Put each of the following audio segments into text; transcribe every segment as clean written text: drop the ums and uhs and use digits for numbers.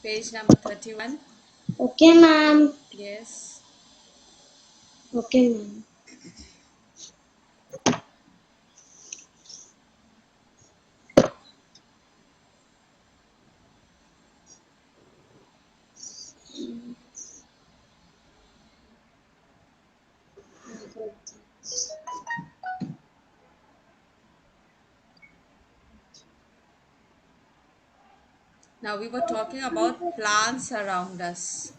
Page number 31. Okay, ma'am. Yes. Okay, ma'am. Now we were talking about plants around us.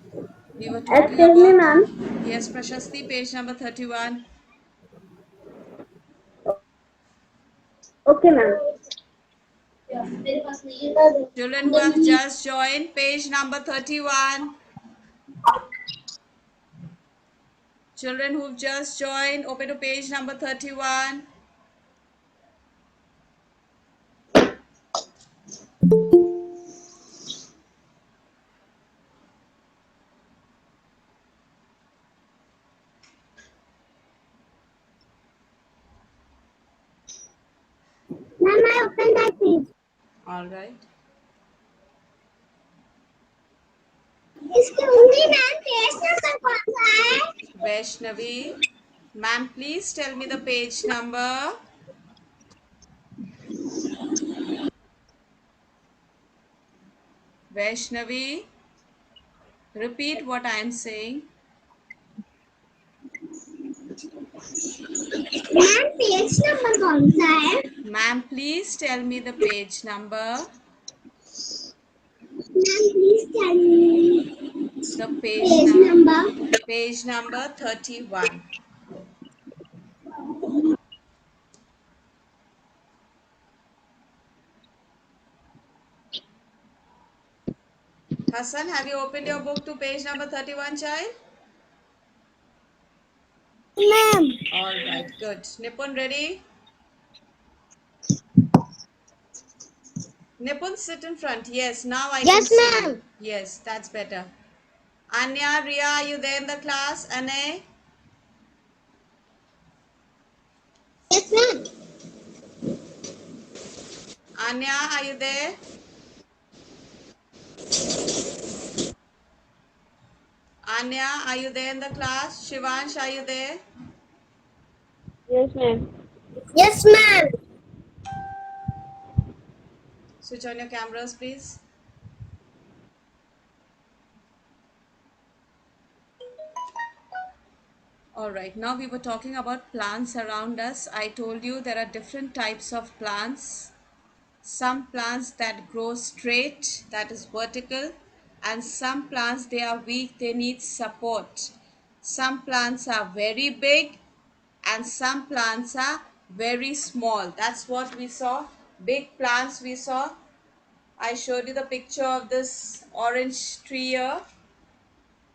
We were talking Excuse me, about, ma'am. yes, Prashasti, page number 31. Okay, ma'am. Children who have just joined, page number 31. Children who've just joined, open to page number 31. Ma'am, I opened that page. All right. Excuse me, ma'am. Page number कौन सा है? Vaishnavi, ma'am, please tell me the page number. Vaishnavi, repeat what I am saying. Ma'am, page number कौन सा है? Ma'am, please tell me the page number. Ma'am, please tell me The page page number. number. Page number 31. Hassan, have you opened your book to page number 31, child? Ma'am. All right, good. Nipun, ready? Nipun, sit in front. Yes, now I can Yes, see you. ma'am. Yes, that's better. Anya, Ria, are you there in the class? Ane? Yes, ma'am. Anya, are you there? Anya, are you there in the class? Shivansh, are you there? Yes, ma'am. Yes, ma'am. Switch on your cameras, please. All right, now we were talking about plants around us. I told you there are different types of plants. Some plants that grow straight, that is vertical, and some plants they are weak, they need support. Some plants are very big and some plants are very small. That's what we saw. Big plants we saw. I showed you the picture of this orange tree here.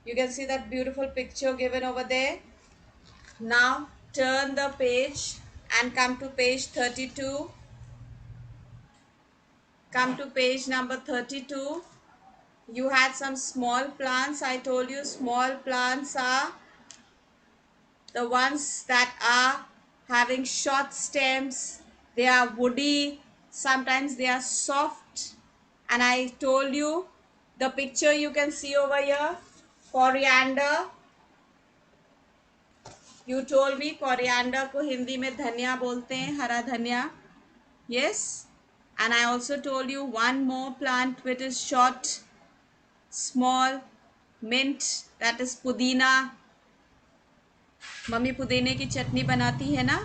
You can see that beautiful picture given over there. Now turn the page and come to page 32. Come to page number 32. You had some small plants. I told you small plants are the ones that are having short stems. They are woody. Sometimes they are soft. And I told you the picture you can see over here. Coriander. You told me coriander को हिंदी में धनिया बोलते हैं, हरा धनिया. Yes. And I also told you one more plant which is short, small, mint, that is pudina. Mummy पुदीने की चटनी बनाती है ना,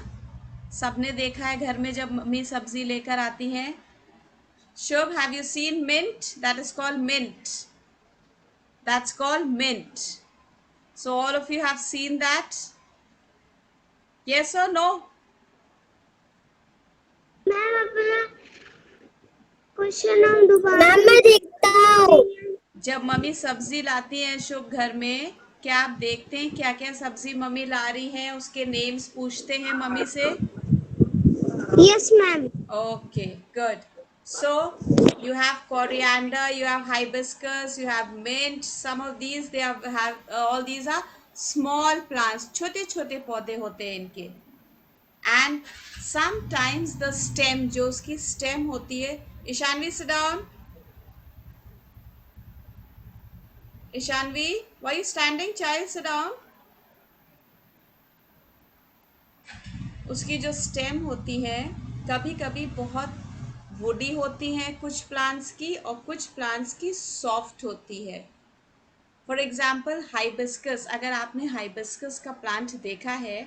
सबने देखा है घर में जब मम्मी सब्जी लेकर आती हैं. Shubh, have you seen mint? That is called mint. That's called mint. So all of you have seen that? Yes or no? Ma'am अपना क्वेश्चन हम दोबारा मैम मैं देखता हूँ जब मम्मी सब्जी लाती हैं शुभ घर में, क्या आप देखते हैं क्या क्या सब्जी मम्मी ला रही हैं, उसके नेम्स पूछते हैं मम्मी से? Yes ma'am Okay, good. So you have coriander, you have hibiscus, you have mint. Some of these they have all these are small plants. छोटे छोटे पौधे होते हैं इनके. And sometimes the stem, जो उसकी stem होती है. Ishanvi, sit down. Ishanvi, why are you standing? Child, sit down. उसकी जो स्टेम होती है कभी कभी बहुत वुडी होती हैं कुछ प्लांट्स की, और कुछ प्लांट्स की सॉफ्ट होती है. फॉर एग्जाम्पल हाइबिस्कस, अगर आपने हाइबिस्कस का प्लांट देखा है,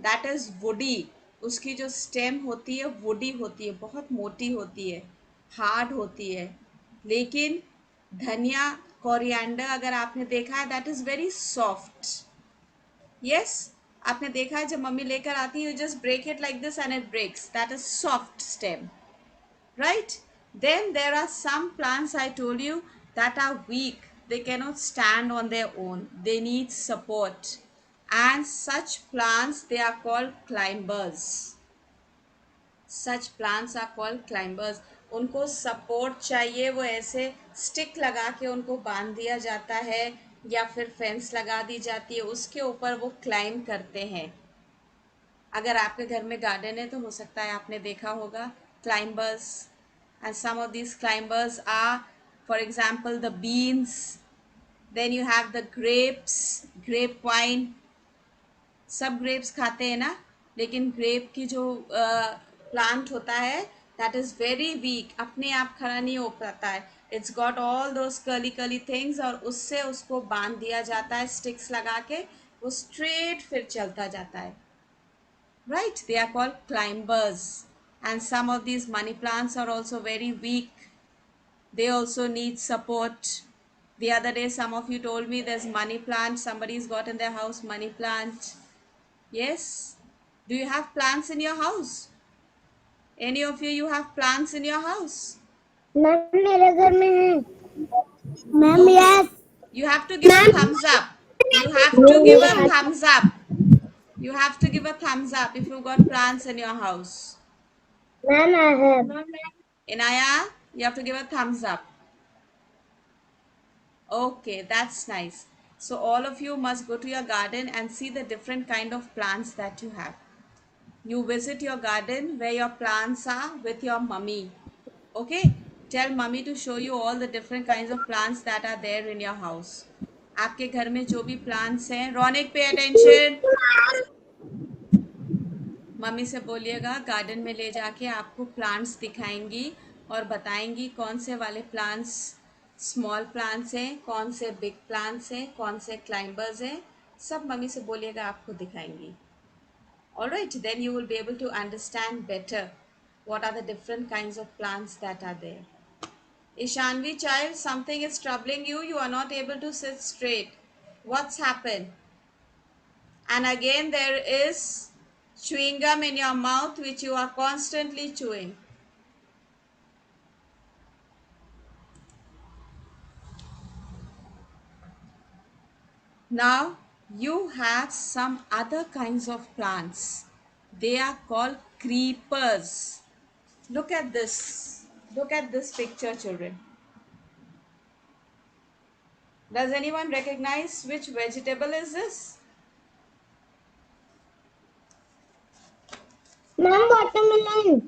दैट इज़ वुडी. उसकी जो स्टेम होती है वुडी होती है, बहुत मोटी होती है, हार्ड होती है. लेकिन धनिया, कोरिएंडर अगर आपने देखा है, that is very soft. Yes, आपने देखा है जब मम्मी लेकर आती है, you just break it like this and it breaks, that is soft stem, right? Then there are some plants I told you that are weak. They cannot stand on their own. They need support. And such plants, they are called climbers. Such plants are called climbers. उनको support चाहिए, वो ऐसे stick लगा के उनको बांध दिया जाता है या फिर फेंस लगा दी जाती है, उसके ऊपर वो क्लाइंब करते हैं. अगर आपके घर में गार्डन है तो हो सकता है आपने देखा होगा climbers. And some of these climbers are, for example the beans. Then you have the grapes, grape vine. सब ग्रेप्स खाते हैं ना, लेकिन ग्रेप की जो प्लांट होता है दैट इज़ वेरी वीक, अपने आप खड़ा नहीं हो पाता है. It's got all those curly curly things, और उससे उसको बांध दिया जाता है स्टिक्स लगा के, वो स्ट्रेट फिर चलता जाता है. Right, they are called climbers. And some of these money plants are also very weak. They also need support. The other day, some of you told me there's money plant. Somebody's got in their house money plant. Yes. Do you have plants in your house? Any of you have plants in your house? Ma'am मेरे घर में है. Ma'am Okay. Yes. You have to give a thumbs up. You have to give a thumbs up. You have to give a thumbs up if you've got plants in your house. Ma'am I have. Inaya, you have to give a thumbs up. Okay, that's nice. So all of you must go to your garden and see the different kind of plants that you have. You visit your garden where your plants are with your mummy. Okay? Tell mummy to show you all the different kinds of plants that are there in your house. आपके घर में जो भी plants हैं, रौनक पे attention. Mummy से बोलिएगा garden में ले जाके आपको प्लांट्स दिखाएंगी और बताएंगी कौन से वाले प्लांट्स स्मॉल प्लांट्स हैं, कौन से बिग प्लांट्स हैं, कौन से क्लाइंबर्स हैं. सब मम्मी से बोलिएगा, आपको दिखाएंगी. Alright, then you will be able to understand better what are the different kinds of plants that are there. Ishanvi child, something is troubling you. You are not able to sit straight. What's happened? And again there is chewing gum in your mouth which you are constantly chewing. Now you have some other kinds of plants. They are called creepers. Look at this. Look at this picture, children. Does anyone recognize which vegetable is this? Ma'am watermelon.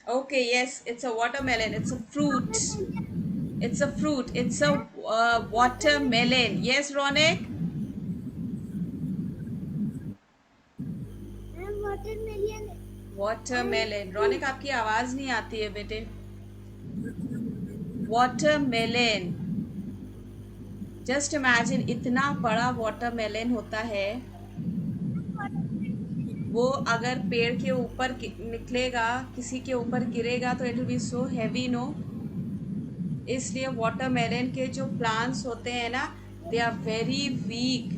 Okay, yes, it's a watermelon. It's a fruit. It's a fruit. It's a watermelon. Yes, Ronik? Ma'am watermelon. Watermelon. Raunak आपकी आवाज नहीं आती है बेटे. Watermelon. Just imagine, इतना बड़ा watermelon होता है, वो अगर पेड़ के ऊपर निकलेगा, किसी के ऊपर गिरेगा तो it will be so heavy, no. इसलिए वाटरमेलन के जो प्लांट्स होते हैं ना, they are very weak.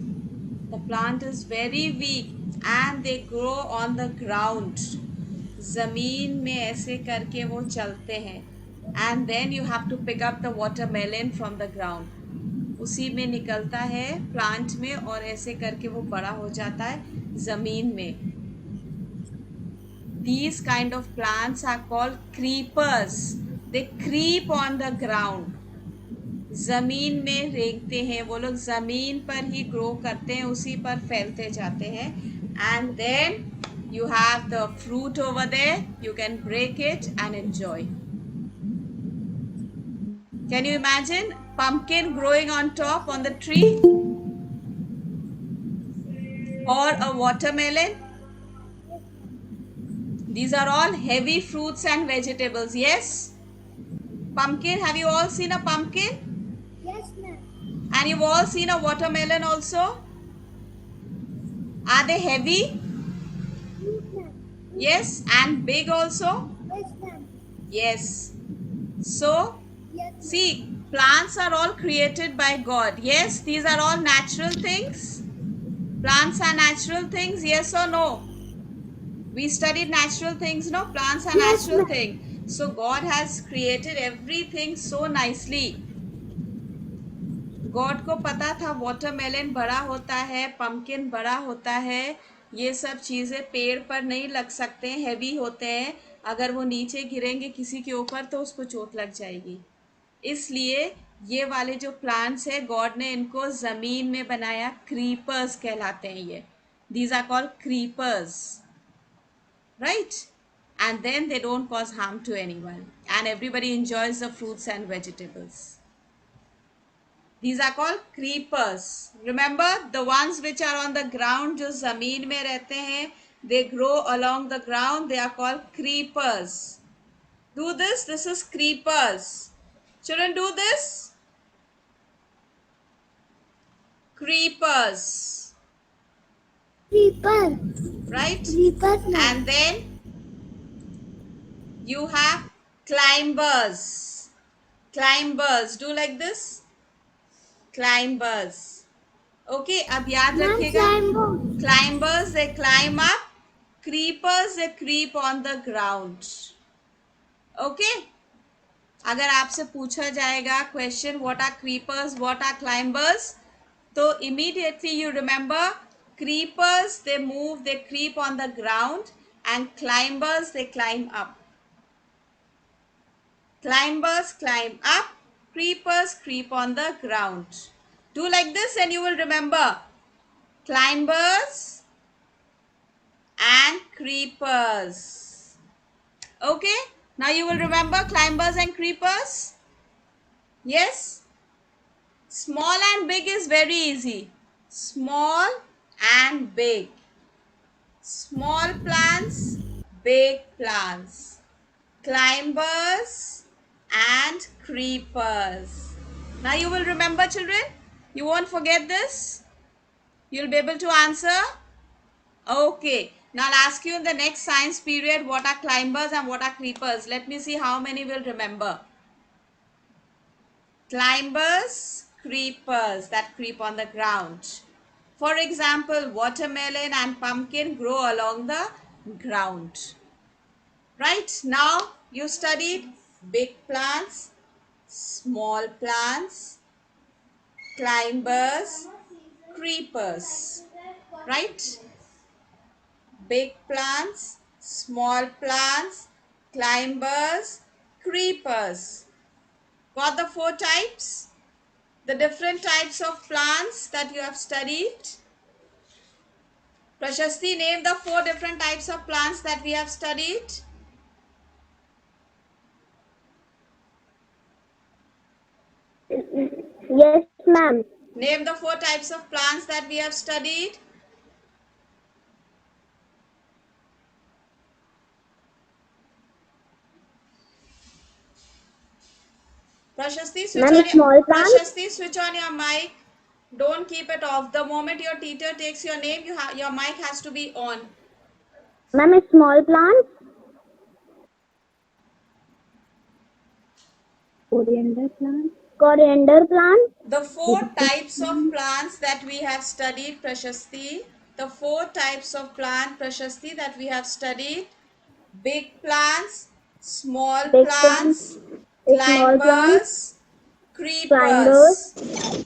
The plant is very weak and they grow on the ground. ज़मीन में ऐसे करके वो चलते हैं. And then you have to pick up the watermelon from the ground. उसी में निकलता है प्लांट में, और ऐसे करके वो बड़ा हो जाता है ज़मीन में. These kind of plants are called creepers. They creep on the ground. ज़मीन में रेंगते हैं वो लोग, ज़मीन पर ही ग्रो करते हैं, उसी पर फैलते जाते हैं. And then you have the fruit over there. You can break it and enjoy. Can you imagine pumpkin growing on top on the tree, or a watermelon. These are all heavy fruits and vegetables. Yes? Pumpkin, have you all seen a pumpkin? Yes, ma'am. And you've all seen a watermelon also? Are they heavy? Yes, ma'am. Yes. And big also? Yes, ma'am. Yes. So, Yes, ma'am. see, plants are all created by God. Yes, these are all natural things. Plants are natural things, yes or no? We studied natural things, no? Plants are Yes, natural ma'am. things. So God has created everything so nicely. God को पता था watermelon बड़ा होता है, pumpkin बड़ा होता है, ये सब चीज़ें पेड़ पर नहीं लग सकते हैं, हैवी होते हैं, अगर वो नीचे गिरेंगे किसी के ऊपर तो उसको चोट लग जाएगी। इसलिए ये वाले जो प्लांट्स है गॉड ने इनको ज़मीन में बनाया, क्रीपर्स कहलाते हैं ये। These are called creepers, right? And then they don't cause harm to anyone and everybody enjoys the fruits and vegetables. These are called creepers. Remember the ones which are on the ground, जो जमीन में रहते हैं, they grow along the ground, they are called creepers. Do this. This is creepers. Children, do this. Creepers. Creeper. Right? Creeper, ma'am. And then you have climbers. Climbers. Do like this. Climbers. Okay, अब याद Ma'am, रखिएगा, climber. climbers they climb up, creepers they creep on the ground. Okay, अगर आपसे पूछा जाएगा question what are creepers, what are climbers, तो immediately you remember creepers they move, they creep on the ground, and climbers they climb up. Climbers climb up, creepers creep on the ground. Do like this and you will remember climbers and creepers. Okay, now you will remember climbers and creepers. Yes, small and big is very easy. Small and big. Small plants, big plants. Climbers and creepers. Now you will remember, children. You won't forget this. You'll be able to answer. Okay, now I'll ask you in the next science period what are climbers and what are creepers. Let me see how many will remember. Climbers, creepers that creep on the ground. For example, watermelon and pumpkin grow along the ground. Right, now you studied big plants, small plants, climbers, creepers. Right? Big plants, small plants, climbers, creepers. Got the 4 types? The different types of plants that you have studied? Prashasti, name the 4 different types of plants that we have studied. Yes, ma'am. Name the 4 types of plants that we have studied. Prashasti, Ma'am, small plants. Prashasti, switch on your mic. Don't keep it off. The moment your teacher takes your name, your mic has to be on. Ma'am, small plants. Coriander plant. Coriander plant. The 4 types of plants that we have studied, Prashasti. The 4 types of plant, Prashasti, that we have studied. Big plants, small Big plants, small plants. climbers, Climbers. creepers.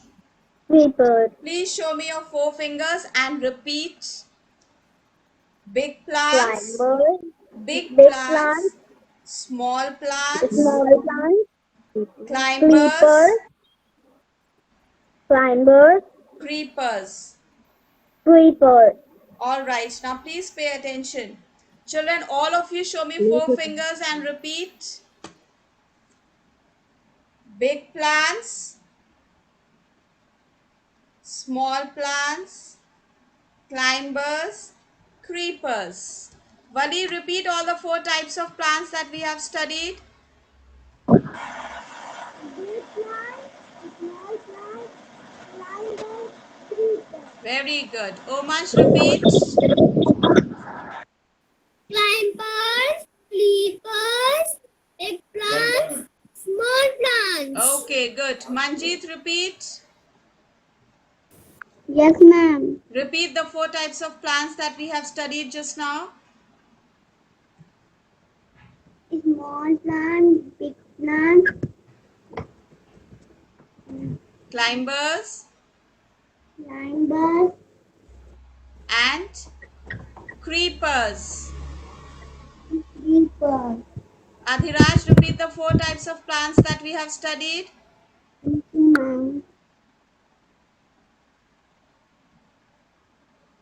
Creepers. Please show me your 4 fingers and repeat. Big plants, Climbers. big Big plants, small plants, Small plants. climbers, Climbers. creepers. Creepers. All right, now please pay attention. Children, all of you show me 4 fingers and repeat. Big plants, small plants, climbers, creepers. Wali, repeat all the four types of plants that we have studied. Big plant, small plant, climbers, creepers. Very good. Omansh, repeat. Climbers, creepers, big plants, small plants. Okay, good. Manjeet, repeat. Yes, ma'am. Repeat the four types of plants that we have studied just now. Small plant, big plant, Climbers climbers, and creepers. creepers. Adhiraj, repeat the four types of plants that we have studied. Yes, ma'am.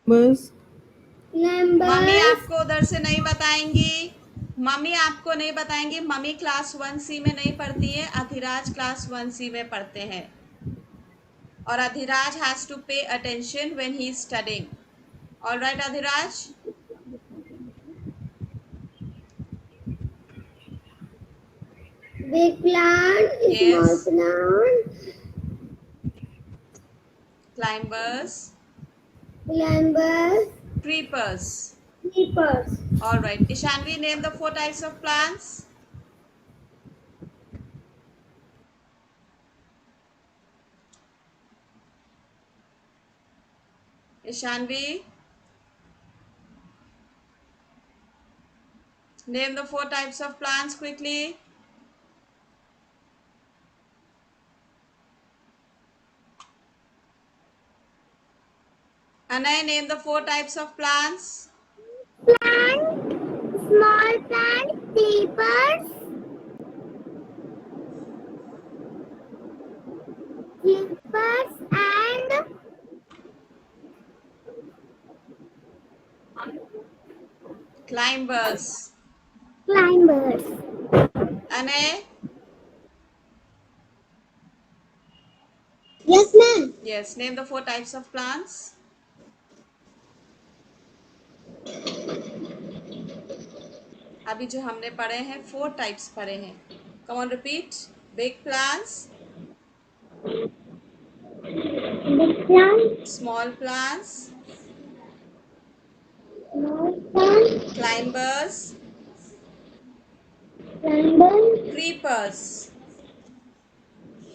Bus. Mummy Climbers, आपको उधर से नहीं बताएंगी. Mummy आपको नहीं बताएंगी. Mummy class 1C में नहीं पढ़ती है. अधिराज क्लास 1C में पढ़ते हैं. और Adhiraj has to pay attention when he is studying. Alright Adhiraj. big plant, Yes. small plant, Climbers, climbers, creepers. creepers. Alright. Ishanvi, name the four types of plants. Ishanvi, name the four types of plants quickly. Anay, name the four types of plants. Plant, small plant, creepers, creepers and Climbers. climbers. Anay? Yes, ma'am. Yes, name the four types of plants. अभी जो हमने पढ़े हैं 4 types पढ़े हैं. Come on, repeat. Big plants, Big plant, small plants, small plant, climbers, climbers, creepers.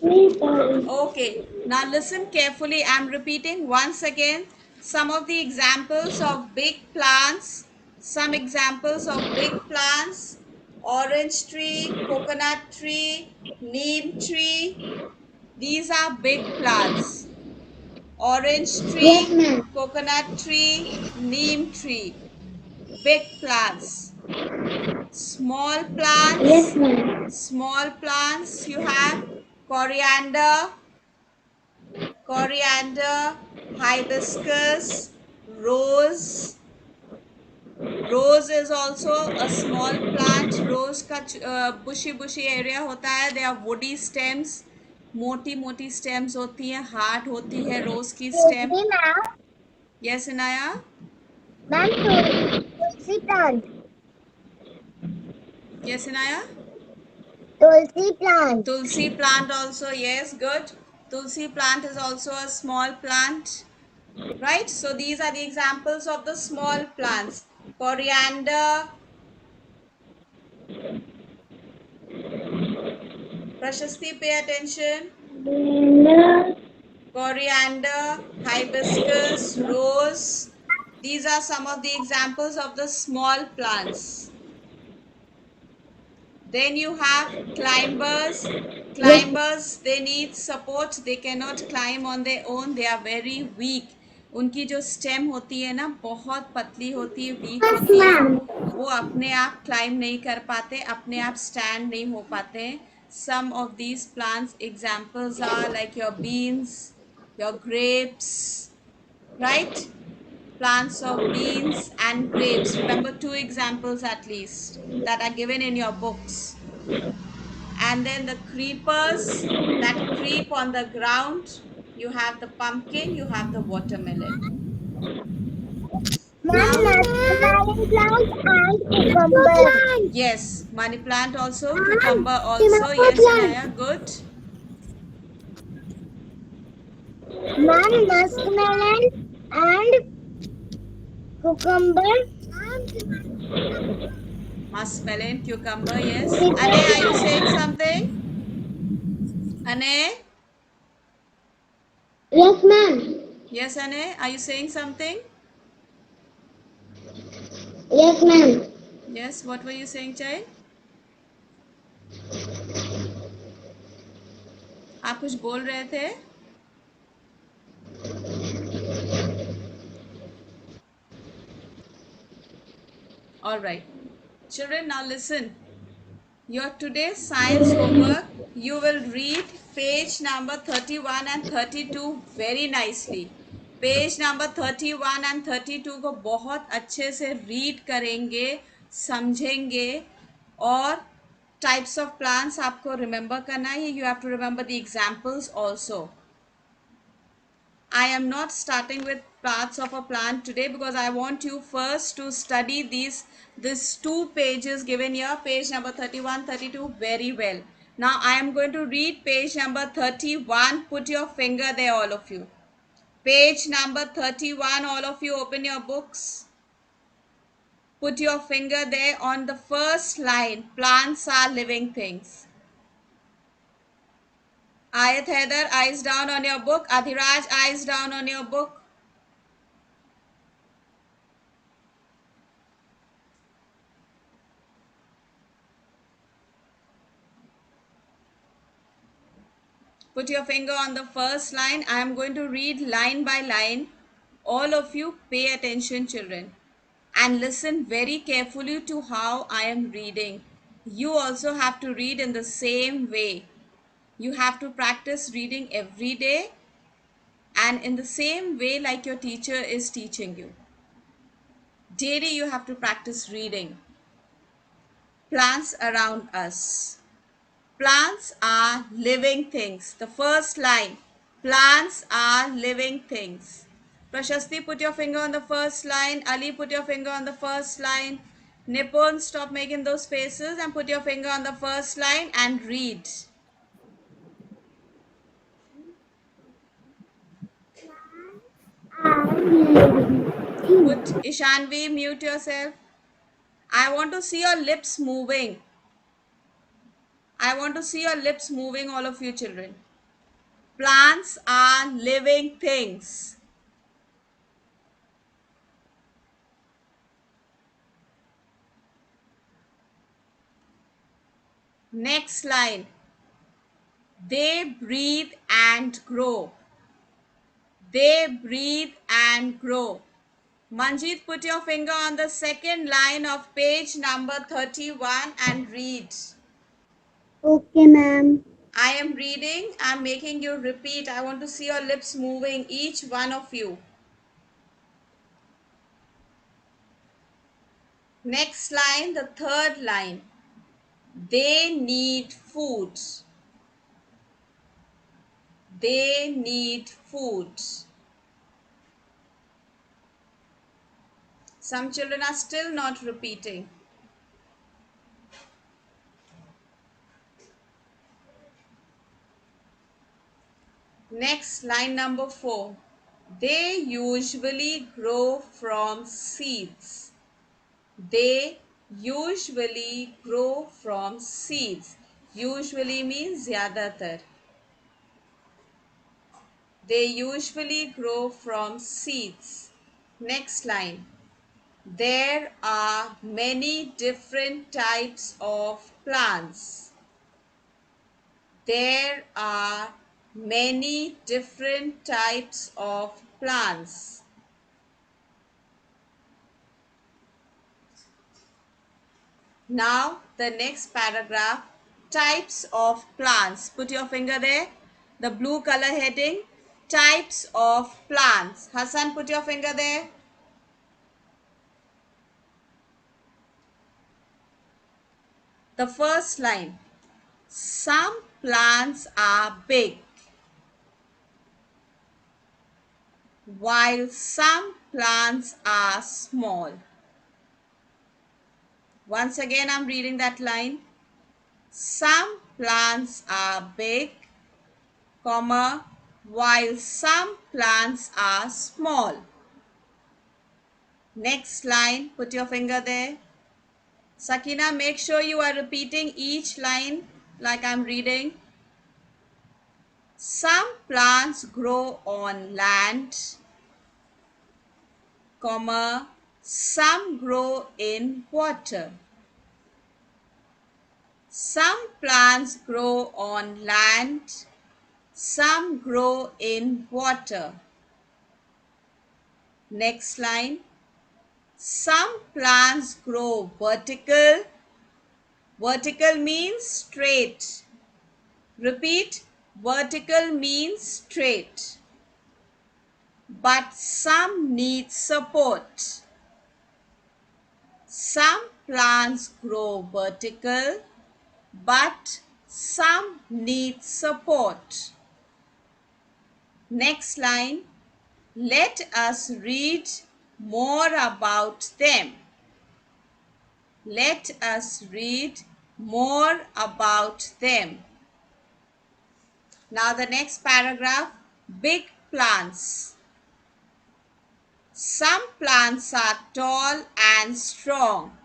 creepers. Okay, now listen carefully. I'm repeating once again some of the examples of big plants. Some examples of big plants: orange tree, coconut tree, neem tree. These are big plants. Orange Yes, tree, ma'am. coconut tree, neem tree. Big plants. Small Yes, plants. ma'am. Small plants, you have coriander, hibiscus, rose. Rose is also a small plant. Rose का bushy area होता है. They are woody stems. मोटी मोटी stems होती हैं. Heart होती है rose की stem. Tulsi, ma'am. Yes, Inaya? Ma'am, Tulsi plant. Yes, Inaya? Tulsi plant. Tulsi plant also. Yes, good. Tulsi plant is also a small plant. Right? So these are the examples of the small plants. Coriander. Prashasti, pay attention. Lavender. Coriander, hibiscus, rose. These are some of the examples of the small plants. Then you have climbers. Climbers, they need support. They cannot climb on their own. They are very weak. उनकी जो stem होती है ना बहुत पतली होती है, week Yes, होती है. ma'am. वो अपने आप क्लाइम नहीं कर पाते, अपने आप स्टैंड नहीं हो पाते. Some of these plants examples are like your beans, your grapes, right? Plants of beans and grapes. Remember 2 examples at least that are given in your books. And then the creepers that creep on the ground, You have the pumpkin, you have the watermelon. Ma'am, Now, mushmelon plant and cucumber. yes, money plant also, Ma'am, cucumber also. tomato Yes, plant. Anaya, good. Ma'am, mushmelon and cucumber. Muskmelon, cucumber, yes. Ane, Potato are you saying plant. something? Ane? Yes, ma'am. Yes, Ane, are you saying something? Yes, ma'am. Yes, what were you saying, child? आप कुछ बोल रहे थे? All right. Children, now listen. Your today's science homework, you will read page number 31 and 32 very nicely. Page number 31 and 32 को बहुत अच्छे से read करेंगे, समझेंगे, और टाइप्स ऑफ प्लांट्स आपको रिमेंबर करना है. You have to remember the examples also. I am not starting with parts of a plant today because I want you first to study these two pages given here, page number 31, 32 very well. Now I am going to read page number 31. Put your finger there, all of you. Page number 31, all of you open your books. Put your finger there on the first line. Plants are living things. Ayat Heather, eyes down on your book. Adhiraj, eyes down on your book. Put your finger on the first line. I am going to read line by line. All of you pay attention, children, and listen very carefully to how I am reading. You also have to read in the same way. You have to practice reading every day and in the same way like your teacher is teaching you. Daily you have to practice reading. Plants around us. Plants are living things. The first line, plants are living things. Prashasti, put your finger on the first line. Ali, put your finger on the first line. Nipun, stop making those faces and put your finger on the first line and read. Put Ishanvi, mute yourself. I want to see your lips moving. I want to see your lips moving, all of you children. Plants are living things. Next line. They breathe and grow. They breathe and grow. Manjeet, put your finger on the second line of page number 31 and read. Okay, ma'am. I am reading. I am making you repeat. I want to see your lips moving, each one of you. Next line, the third line. They need food. They need food. Some children are still not repeating. Next, line number 4. They usually grow from seeds. They usually grow from seeds. Usually means zyadatar. They usually grow from seeds. Next line. There are many different types of plants. There are many different types of plants. Now the next paragraph, types of plants. Put your finger there. The blue color heading, types of plants. Hassan, put your finger there. The first line, some plants are big. while some plants are small. Once again, I'm reading that line. Some plants are big, comma, while some plants are small. Next line, put your finger there. Sakina, make sure you are repeating each line like I'm reading. Some plants grow on land, comma, some grow in water. Some plants grow on land, some grow in water. Next line. Some plants grow vertical. Vertical means straight. Repeat, vertical means straight. But some need support. Some plants grow vertical, but some need support. Next line. Let us read more about them. Let us read more about them. Now the next paragraph, big plants. Some plants are tall and strong.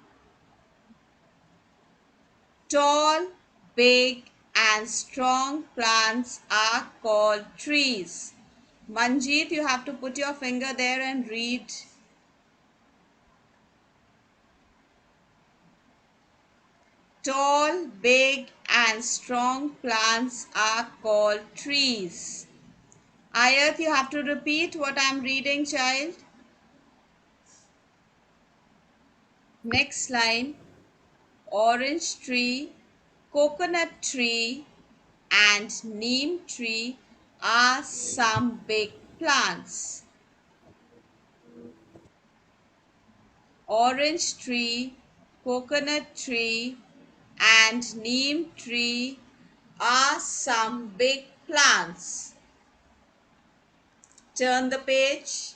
Tall, big and strong plants are called trees. Manjeet, you have to put your finger there and read. Tall, big and strong plants are called trees. Ayat, you have to repeat what I am reading, child. Next line. Orange tree, coconut tree and neem tree are some big plants. Orange tree, coconut tree and neem tree are some big plants. Turn the page.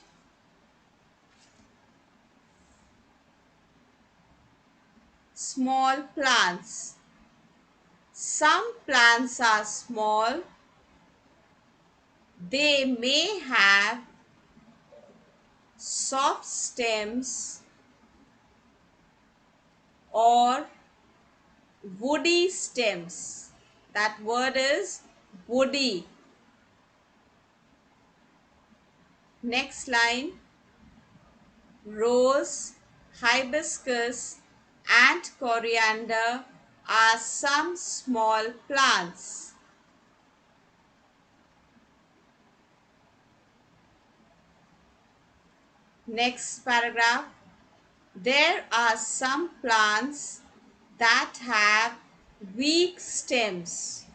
Small plants. Some plants are small. They may have soft stems or woody stems. That word is woody. Next line. Rose, hibiscus and coriander are some small plants. Next paragraph. There are some plants that have weak stems.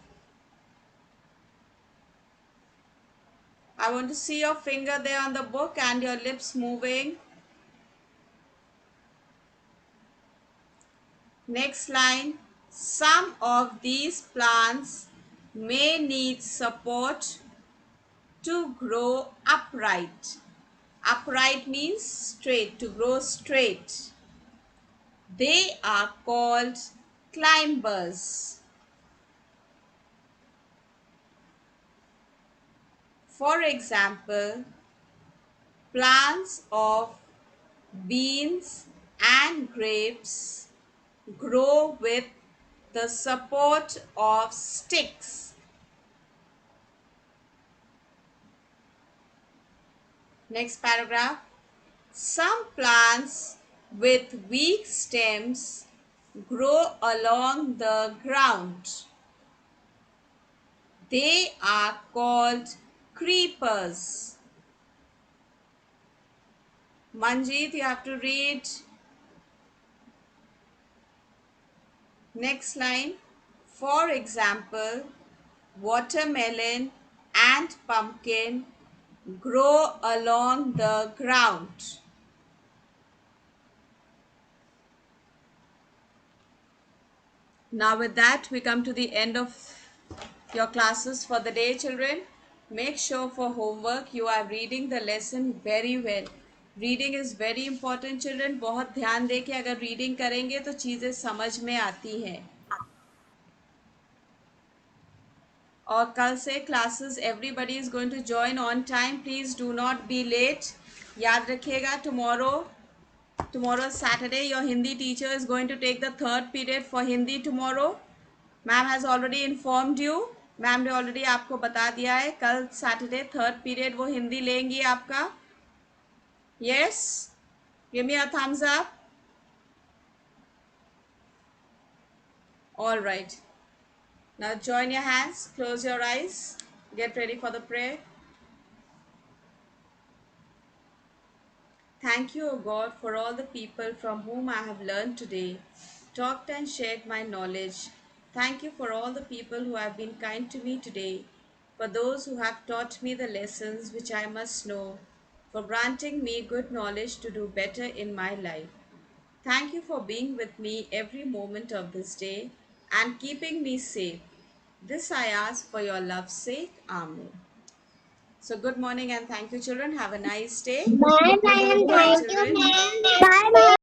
I want to see your finger there on the book and your lips moving. Next line. Some of these plants may need support to grow upright. Upright means straight, to grow straight. They are called climbers. For example, plants of beans and grapes grow with the support of sticks. Next paragraph. Some plants with weak stems grow along the ground. They are called creepers. Manjeet, you have to read. Next line. For example, watermelon and pumpkin grow along the ground. Now with that, we come to the end of your classes for the day, children. Make sure for homework you are reading the lesson very well. Reading is very important children. बहुत ध्यान दे के अगर reading करेंगे तो चीज़ें समझ में आती हैं. और कल से classes everybody is going to join on time. Please do not be late. याद रखिएगा tomorrow Saturday your Hindi teacher is going to take the third period for Hindi tomorrow. Ma'am has already informed you. Ma'am ने already आपको बता दिया है कल Saturday third period वो हिंदी लेंगी आपका. Yes, give me a thumbs up. All right, now join your hands, close your eyes, get ready for the prayer. Thank you, O God, for all the people from whom I have learned today, talked and shared my knowledge. Thank you for all the people who have been kind to me today, for those who have taught me the lessons which I must know, for granting me good knowledge to do better in my life. Thank you for being with me every moment of this day and keeping me safe. This I ask for your love's sake. Amen. So, good morning and thank you, children. Have a nice day. Bye bye and Bye, thank you, children. ma'am. Bye bye.